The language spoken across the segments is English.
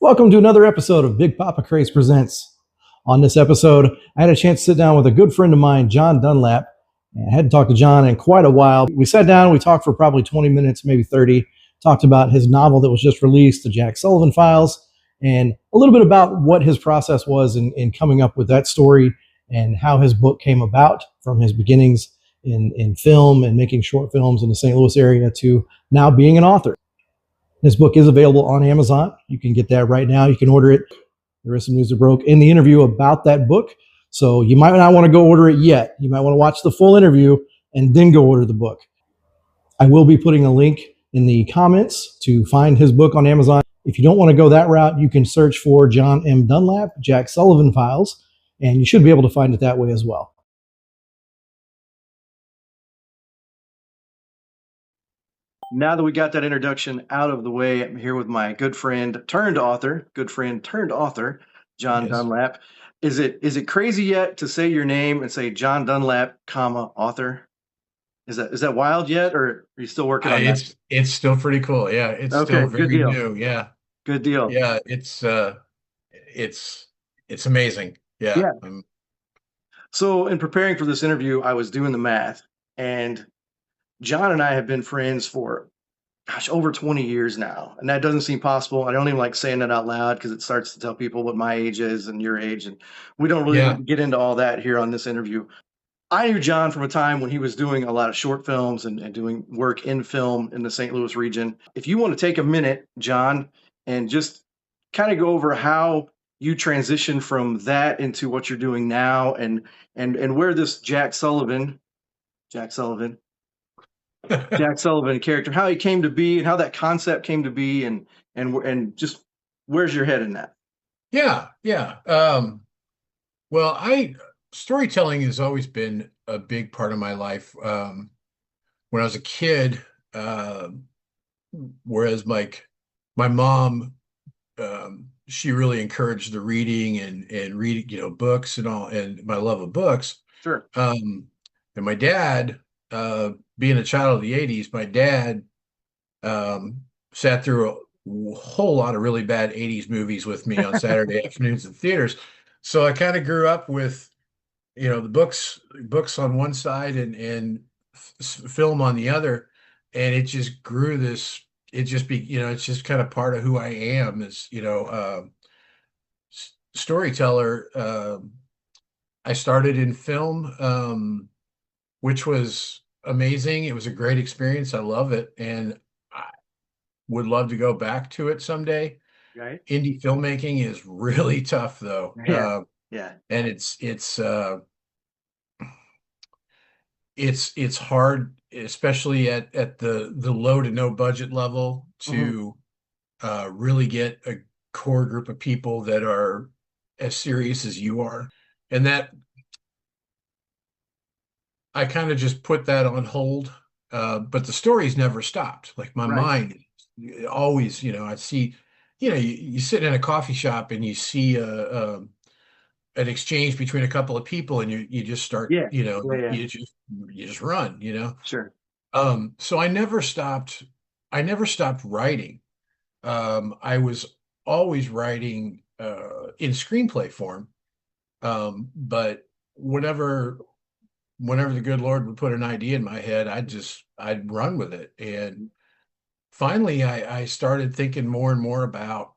Welcome to another episode of Big Papa Craze Presents. On this episode, I had a chance to sit down with a good friend of mine, John Dunlap. And I hadn't talked to John in quite a while. We sat down, we talked for probably 20 minutes, maybe 30, talked about his novel that was just released, The Jack Sullivan Files, and a little bit about what his process was in coming up with that story and how his book came about from his beginnings in film and making short films in the St. Louis area to now being an author. This book is available on Amazon. You can get that right now. You can order it. There is some news that broke in the interview about that book. So you might not want to go order it yet. You might want to watch the full interview and then go order the book. I will be putting a link in the comments to find his book on Amazon. If you don't want to go that route, you can search for John M. Dunlap, Jack Sullivan Files, and you should be able to find it that way as well. Now that we got that introduction out of the way, I'm here with my good friend turned author, John Yes. Dunlap. Is it crazy yet to say your name and say John Dunlap, comma, author? Is that wild yet, or are you still working on that? It's still pretty cool. Yeah, it's Okay, still good very deal. new. Yeah. Good deal. Yeah, it's amazing. Yeah. Yeah. So in preparing for this interview, I was doing the math, and John and I have been friends for over 20 years now. And that doesn't seem possible. I don't even like saying that out loud because it starts to tell people what my age is and your age. And we don't really Yeah. get into all that here on this interview. I knew John from a time when he was doing a lot of short films and doing work in film in the St. Louis region. If you want to take a minute, John, and just kind of go over how you transition from that into what you're doing now and where this Jack Sullivan character, how he came to be and how that concept came to be and just where's your head in that? Yeah. Yeah. Well, storytelling has always been a big part of my life. When I was a kid, whereas like my mom, she really encouraged the reading and reading, books and all, and my love of books. Sure. And my dad, being a child of the 80s, my dad sat through a whole lot of really bad 80s movies with me on Saturday afternoons in theaters. So I kind of grew up with, the books on one side and film on the other. And it just grew it's just kind of part of who I am is, storyteller. I started in film, which was amazing. It was a great experience. I love it. And I would love to go back to it someday. Right. Indie filmmaking is really tough though. Yeah. Yeah. And it's hard, especially at the low to no budget level to really get a core group of people that are as serious as you are. And that I kind of just put that on hold. But the stories never stopped. Like my Right. mind always, I see, you sit in a coffee shop and you see an exchange between a couple of people and you just start, Yeah. Yeah. you just run, Sure. So I never stopped writing. I was always writing in screenplay form. But whenever the good Lord would put an idea in my head, I'd run with it. And finally I started thinking more and more about,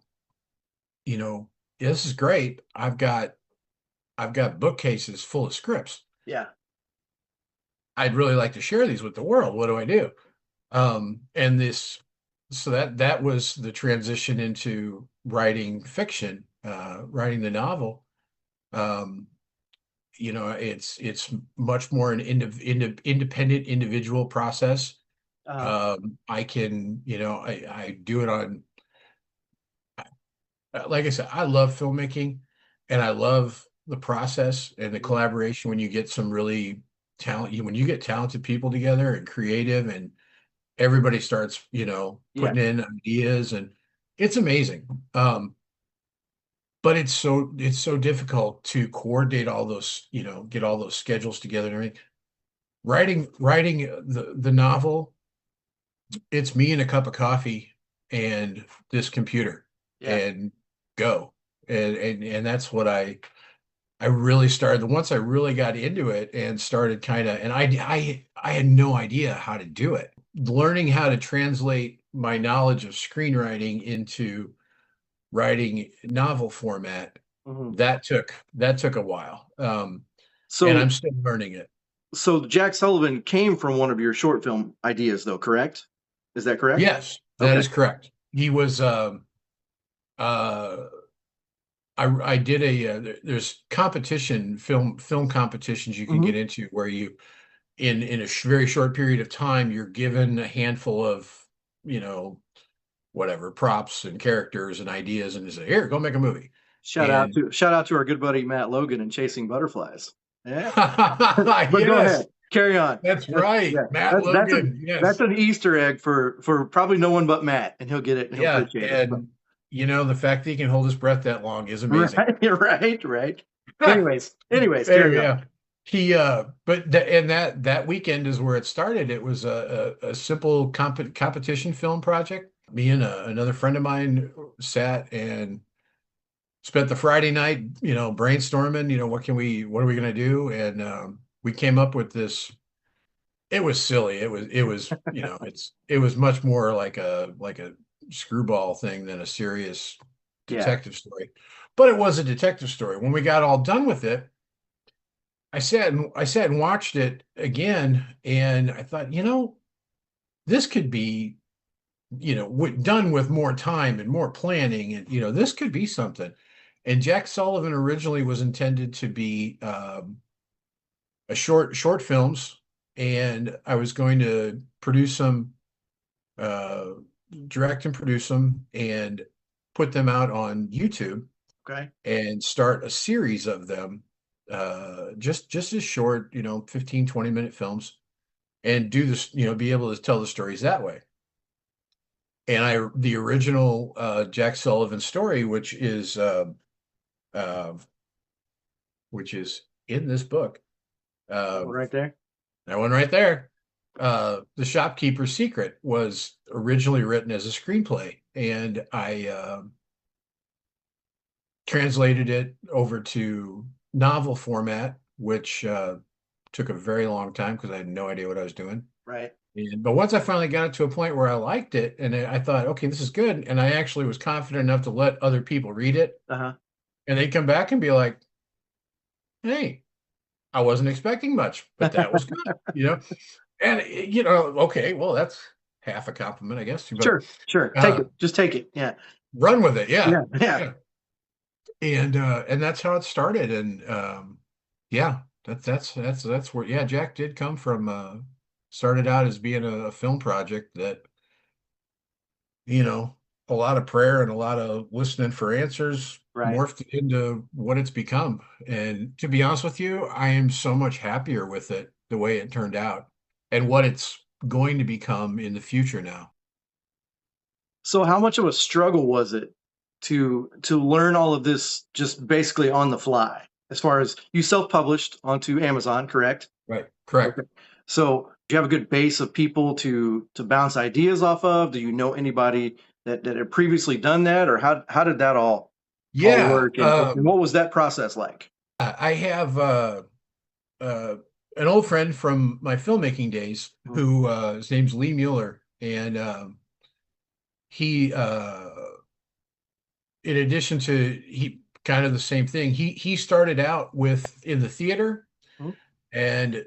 this is great. I've got bookcases full of scripts. Yeah. I'd really like to share these with the world. What do I do? So that was the transition into writing fiction, writing the novel. It's much more an independent individual process. I can, I do it on, like I said, I love filmmaking and I love the process and the collaboration when you get some really when you get talented people together and creative and everybody starts, putting in ideas and it's amazing. But it's so difficult to coordinate all those, get all those schedules together and everything. Writing the novel, it's me and a cup of coffee and this computer. Yeah. And go. And that's what I really started. Once I really got into it and started kind of, and I had no idea how to do it. Learning how to translate my knowledge of screenwriting into writing novel format, Mhm. that took a while. And So I'm still learning it. so Jack Sullivan came from one of your short film ideas, though, correct? Is that correct? Yes, that Okay. is correct. He was uh I did there's competition film competitions you can Hmm. get into where you in a very short period of time you're given a handful of, you know, whatever props and characters and ideas and say, here, go make a movie. And Shout out to our good buddy Matt Logan and Chasing Butterflies. Yeah. But go yes, ahead, carry on. that's That's, right. yeah, Matt Logan, that's yes. an Easter egg for probably no one but Matt, and he'll get it and he'll Yeah, appreciate it. But and the fact that he can hold his breath that long is amazing. right, right. Anyways, Anyway, carry on. yeah. He but and that weekend is where it started. It was a simple competition film project. Me and another friend of mine sat and spent the Friday night, brainstorming, what are we gonna do? And we came up with this. It was silly. It was, it was much more like a screwball thing than a serious Yeah. detective story. But it was a detective story. When we got all done with it, I sat and watched it again, and I thought, this could be, done with more time and more planning, and this could be something. And Jack Sullivan originally was intended to be a short films, and I was going to produce them, uh, direct and produce them, and put them out on YouTube Okay. and start a series of them, just as short, 15, 20-minute films, and do this, be able to tell the stories that way. And the original Jack Sullivan story, uh, which is in this book, That uh, one right there. that one right there, The Shopkeeper's Secret, was originally written as a screenplay, and I translated it over to novel format, which took a very long time because I had no idea what I was doing. Right. But once I finally got it to a point where I liked it, and I thought, okay, this is good, and I actually was confident enough to let other people read it, Uh-huh. and they'd come back and be like, "Hey, I wasn't expecting much, but that was good," And okay, well, that's half a compliment, I guess. But Sure. Take uh, it. Just take it. Yeah. run with it, yeah, Yeah. yeah. And that's how it started, and yeah, that's where, yeah, Jack did come from. Started out as being a film project that, you know a lot of prayer and a lot of listening for answers Right. morphed into what it's become. And to be honest with you, I am so much happier with it the way it turned out and what it's going to become in the future now. So how much of a struggle was it to learn all of this just basically on the fly? As far as you self-published onto Amazon, correct? Right. Correct. Okay. So do you have a good base of people to bounce ideas off of? Do you know anybody that had previously done that, or how did that all Yeah. work, and what was that process like? I have uh, an old friend from my filmmaking days Mhm. who, his name's Lee Mueller. And he, in addition to, he kind of the same thing, he started out with in the theater Mhm. and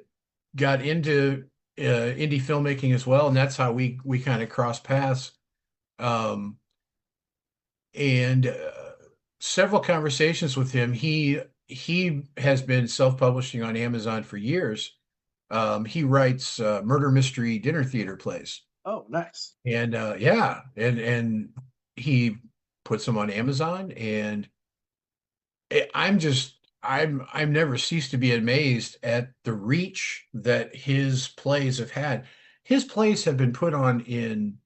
got into indie filmmaking as well, and that's how we kind of crossed paths. Um, and several conversations with him. He has been self-publishing on Amazon for years. He writes murder mystery dinner theater plays, Oh, nice. and yeah, and he puts them on Amazon, and I'm never ceased to be amazed at the reach that his plays have had. His plays have been put on in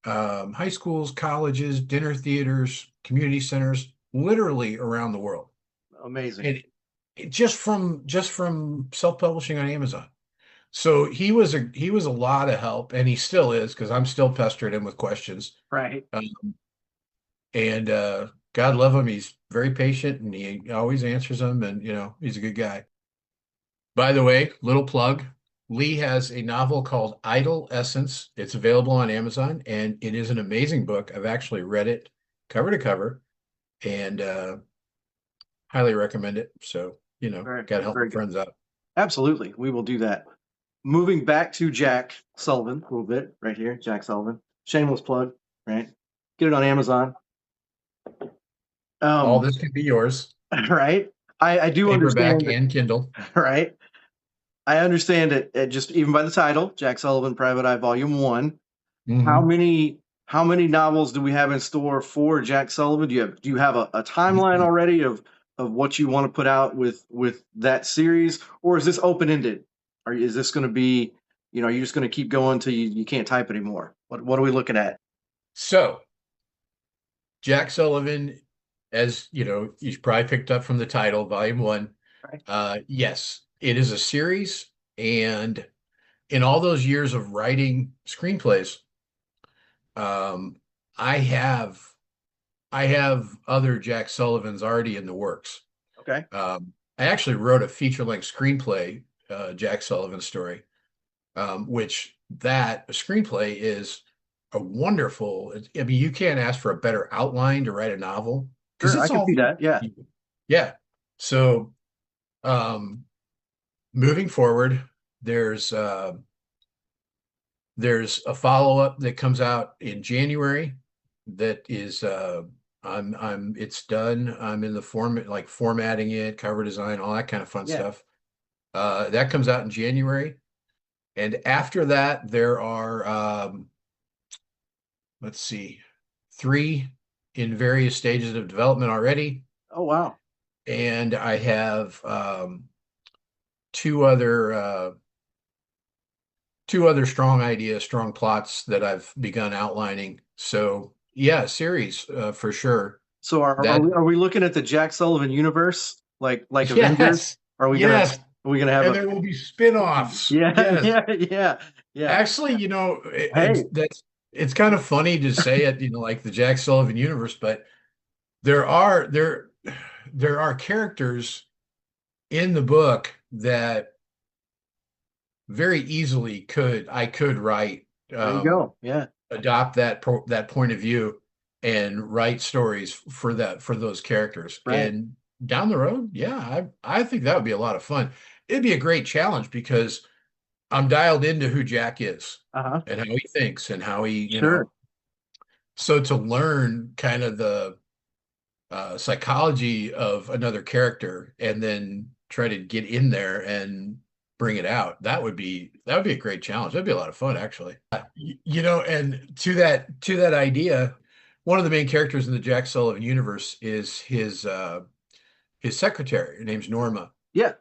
high schools, colleges, dinner theaters, community centers, literally around the world, Amazing. and just from self-publishing on Amazon. So he was a lot of help, and he still is because I'm still pestering him with questions. Right. Um, and God love him. He's very patient and he always answers them, and he's a good guy. By the way, little plug. Lee has a novel called Idle Essence. It's available on Amazon, and it is an amazing book. I've actually read it cover to cover, and highly recommend it. So, got to help my Very good. friends out. Absolutely. We will do that. Moving back to Jack Sullivan a little bit right here. Jack Sullivan. Shameless plug, right? Get it on Amazon. All this can be yours. Right. I do Paperback understand and Kindle. Right. I understand it just even by the title, Jack Sullivan, Private Eye, Volume 1. How many novels do we have in store for Jack Sullivan? Do you have a timeline already of what you want to put out with that series, or is this open ended? Or is this going to be, are you just going to keep going till you can't type anymore? What are we looking at? So, Jack Sullivan, as you probably picked up from the title, Volume 1. Right. Yes, it is a series, and in all those years of writing screenplays, I have other Jack Sullivans already in the works. Okay. I actually wrote a feature-length screenplay, Jack Sullivan story, which a screenplay is a wonderful. I mean, you can't ask for a better outline to write a novel because Sure, I it's can all see that. Yeah. yeah. So, moving forward, there's a follow-up that comes out in January that is it's done. I'm in the formatting it, cover design, all that kind of fun stuff. That comes out in January. And after that, there are let's see, 3 in various stages of development already. Oh, wow. And I have 2 other strong ideas, strong plots that I've begun outlining. So yeah, series for sure. So are we looking at the Jack Sullivan universe, like Avengers? Yes, Are we yes. gonna have And there will be spin-offs. Yeah. Actually, Hey. it's kind of funny to say it, like the Jack Sullivan universe, but there are characters in the book that very easily I could write, There you go. Yeah. adopt that point of view and write stories for those characters. Right. And down the road, yeah, I think that would be a lot of fun. It'd be a great challenge because I'm dialed into who Jack is and how he thinks and how he, Sure. So to learn kind of the psychology of another character and then try to get in there and bring it out, that would be a great challenge. That'd be a lot of fun, actually. And to that idea, one of the main characters in the Jack Sullivan universe is his secretary. Her name's Norma. Yeah.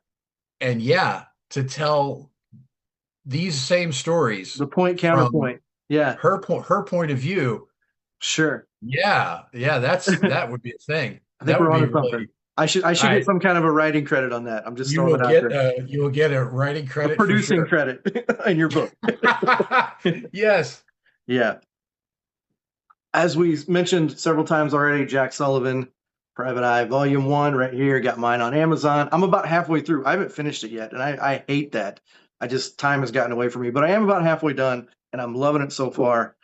And to tell these same stories, The point counterpoint. Yeah. her point of view. Sure. Yeah, that would be a thing. I think That would we're be on to something. really. I should get some kind of a writing credit on that. I'm just You throwing will it out get there. you will get a writing credit, Producing for sure. credit in your book. Yes. Yeah. As we mentioned several times already, Jack Sullivan, Private Eye, Volume 1, right here. Got mine on Amazon. I'm about halfway through. I haven't finished it yet, and I hate that. Time has gotten away from me, but I am about halfway done, and I'm loving it so far.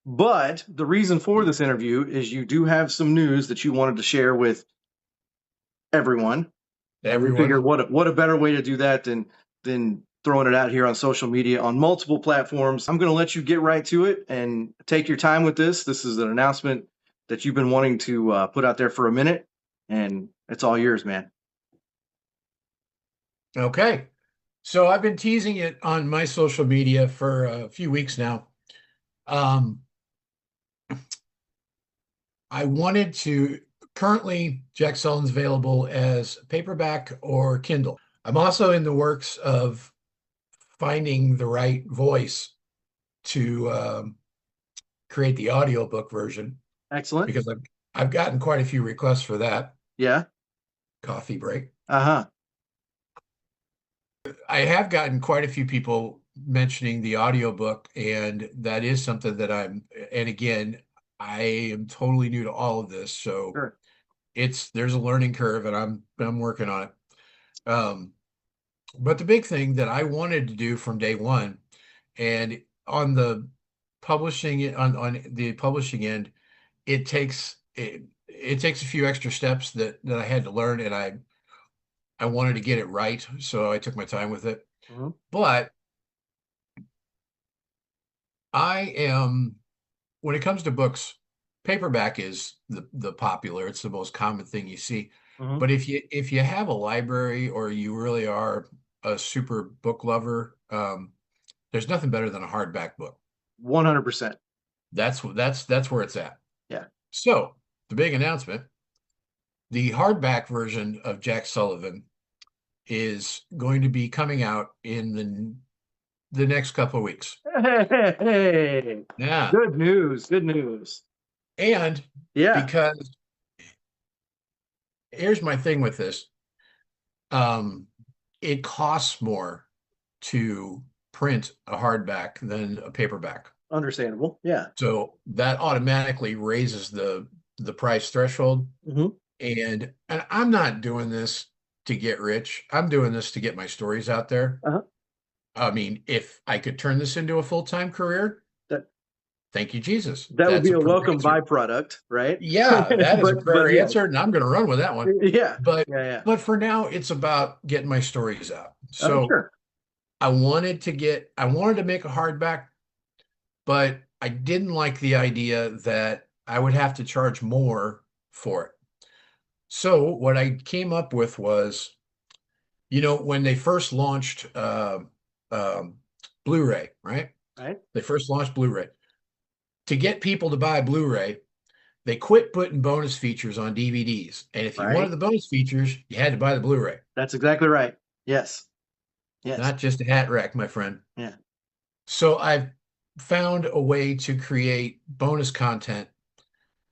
But the reason for this interview is you do have some news that you wanted to share with everyone. And we figured what a better way to do that than throwing it out here on social media on multiple platforms. I'm going to let you get right to it and take your time with this. This is an announcement that you've been wanting to put out there for a minute, and it's all yours, man. Okay. So I've been teasing it on my social media for a few weeks now. I wanted to currently Jack Sullivan's available as paperback or Kindle. I'm also in the works of finding the right voice to create the audiobook version. Excellent. Because I've gotten quite a few requests for that. Yeah. Coffee break. Uh-huh. I have gotten quite a few people mentioning the audiobook, and that is something that and again, I am totally new to all of this, so Sure. there's a learning curve, and I'm working on it. But the big thing that I wanted to do from day one, and on the on the publishing end, it takes a few extra steps that I had to learn, and I wanted to get it right, so I took my time with it. Mhm. But I am when it comes to books, paperback is the popular. It's the most common thing you see. Mhm. But if you have a library or you really are a super book lover, there's nothing better than a hardback book. 100%. That's where it's at. Yeah. So the big announcement: the hardback version of Jack Sullivan is going to be coming out in the next couple of weeks. Hey, Yeah, good news. Good news. and Yeah. because here's my thing with this. It costs more to print a hardback than a paperback. Understandable. Yeah. So that automatically raises the price threshold. Hmm. And I'm not doing this to get rich. I'm doing this to get my stories out there. Uh-huh. I mean, if I could turn this into a full-time career, That thank you, Jesus. that would That's be a a prayer welcome answered. byproduct, right? Yeah, that is a But prayer yeah. answered, and I'm going to run with that one. Yeah. But Yeah. Yeah. but for now, it's about getting my stories out. So Sure. I wanted to make a hardback, but I didn't like the idea that I would have to charge more for it. So what I came up with was, when they first launched um, Blu-ray, right? Right. They first launched Blu-ray. To get people to buy Blu-ray, they quit putting bonus features on DVDs. And if you Right. wanted the bonus features, you had to buy the Blu-ray, That's exactly right. Yes. Yes. not just a hat rack, my friend. Yeah. So I've found a way to create bonus content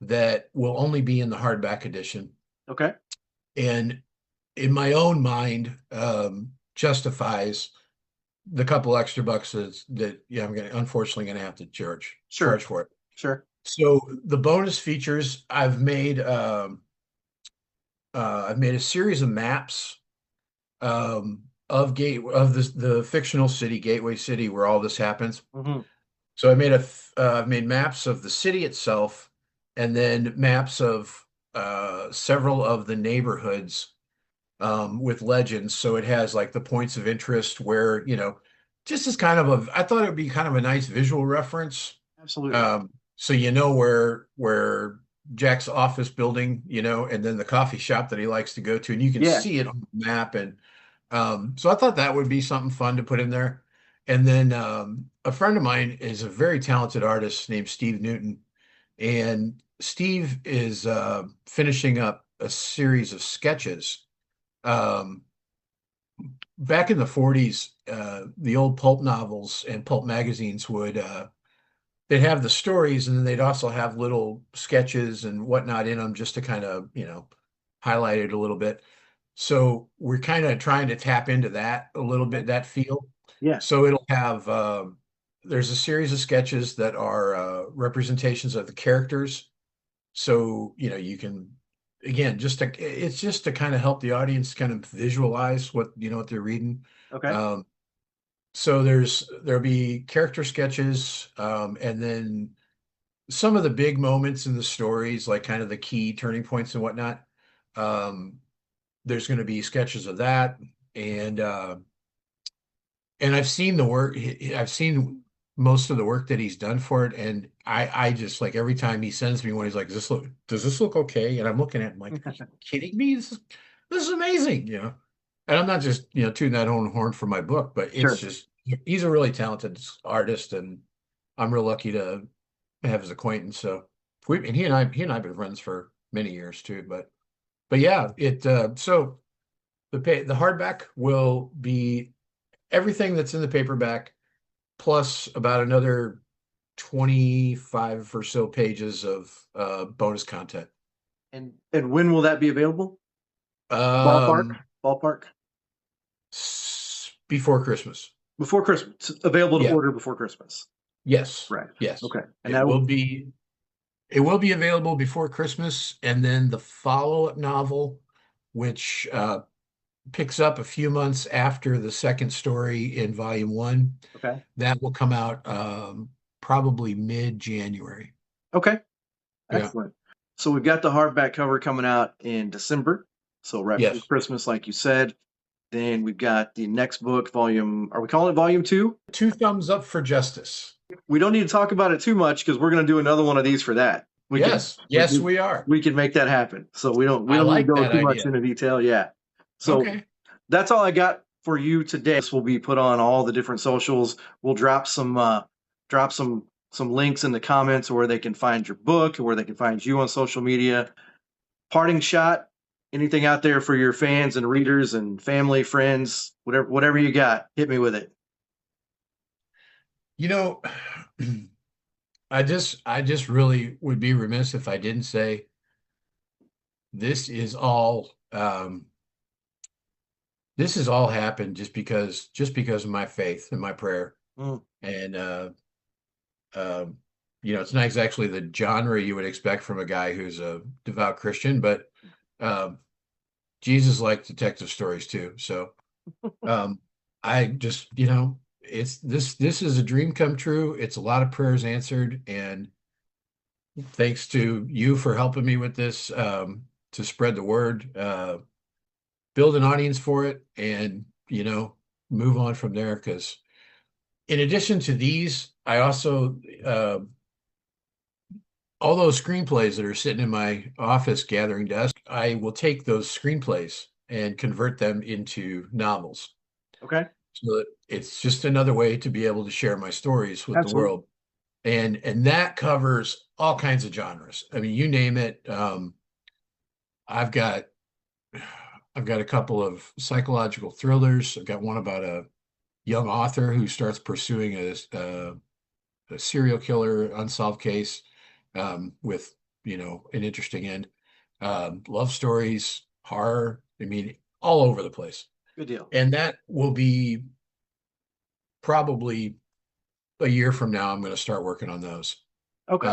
that will only be in the hardback edition. Okay. And in my own mind, justifies the couple extra bucks that yeah, unfortunately gonna have to charge Sure. for it. Sure. So the bonus features, I've made a series of maps of the fictional city, Gateway City, where all this happens. Hmm. So I've made maps of the city itself, and then maps of several of the neighborhoods with legends. So it has like the points of interest where, just as kind of I thought it would be kind of a nice visual reference. Absolutely. So where Jack's office building, and then the coffee shop that he likes to go to, and you can Yeah. see it on the map. And so I thought that would be something fun to put in there. And then a friend of mine is a very talented artist named Steve Newton, and Steve is finishing up a series of sketches. Um, Back in the 40s, the old pulp novels and pulp magazines they'd have the stories, and then they'd also have little sketches and whatnot in them just to kind of, highlight it a little bit. So we're kind of trying to tap into that a little bit, that feel. Yeah. So it'll have, there's a series of sketches that are representations of the characters. So, you can, again, it's just to kind of help the audience kind of visualize what they're reading. Okay. Um, so there'll be character sketches, and then some of the big moments in the stories, like kind of the key turning points and whatnot. Um, there's going to be sketches of that, and I've seen the work. I've seen most of the work that he's done for it, and I just like every time he sends me one, he's like, does this look okay?" And I'm looking at him like, "Are you kidding me? This is amazing, And I'm not just tooting that own horn for my book, but it's Sure. just he's a really talented artist, and I'm real lucky to have his acquaintance. So and he and I've been friends for many years too. But yeah, so the hardback will be everything that's in the paperback plus about another 25 or so pages of bonus content. And when will that be available? Um, Ballpark. Before Christmas. Before Christmas. It's available to Yeah. order before Christmas. Yes. Right. Yes. Okay. And It will be It will be available before Christmas, and then the follow-up novel, which picks up a few months after the second story in volume 1, Okay. that will come out probably mid-January. Okay. Yeah. Excellent. So we've got the hardback cover coming out in December. So right Yes. before Christmas, like you said. Then we've got the next book, are we calling it volume 2? 2 thumbs up for justice. We don't need to talk about it too much because we're going to do another one of these for that. Yes, we are. We can make that happen. So we don't need like to go that too much idea. into detail. Yeah. So Okay. that's all I got for you today. This will be put on all the different socials. We'll drop some links in the comments where they can find your book or where they can find you on social media. Parting shot, anything out there for your fans and readers and family, friends, whatever you got, hit me with it. You know, I just really would be remiss if I didn't say this is all happened just because of my faith and my prayer. And it's not exactly the genre you would expect from a guy who's a devout Christian, but Jesus liked detective stories too. So I just, it's this is a dream come true. It's a lot of prayers answered, and thanks to you for helping me with this, to spread the word, build an audience for it, and move on from there. Because in addition to these, I also all those screenplays that are sitting in my office gathering dust, I will take those screenplays and convert them into novels. Okay. So that it's just another way to be able to share my stories with the world. And that covers all kinds of genres. I mean, you name it. I've got a couple of psychological thrillers. I've got one about a young author who starts pursuing a serial killer unsolved case, with an interesting end. Love stories, horror. I mean, all over the place. Good deal. And that will be probably a year from now. I'm going to start working on those. Okay.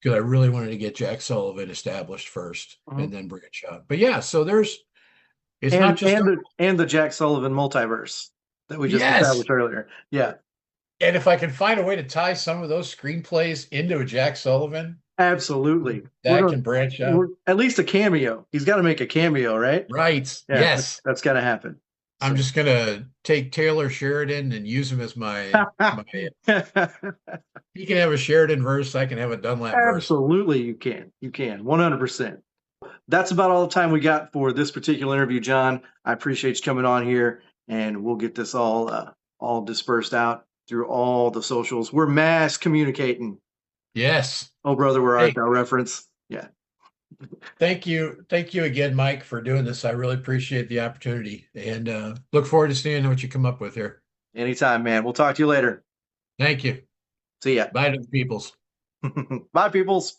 Because I really wanted to get Jack Sullivan established first, and then bring it shot. But yeah, so not just the Jack Sullivan multiverse that we just established earlier. Yeah. And if I can find a way to tie some of those screenplays into a Jack Sullivan, absolutely, that can branch out. At least a cameo. He's got to make a cameo, right? Right. Yeah, yes, that's got to happen. I'm just gonna take Taylor Sheridan and use him as my. He can have a Sheridan verse. I can have a Dunlap verse. Absolutely, you can. You can. 100%. That's about all the time we got for this particular interview, John. I appreciate you coming on here, and we'll get this all dispersed out through all the socials. We're mass communicating. Yes. Oh, brother, where art thou reference? Yeah. Thank you again, Mike, for doing this. I really appreciate the opportunity, and look forward to seeing what you come up with here. Anytime, man. We'll talk to you later. Thank you. See ya. Bye to the peoples. Bye, peoples.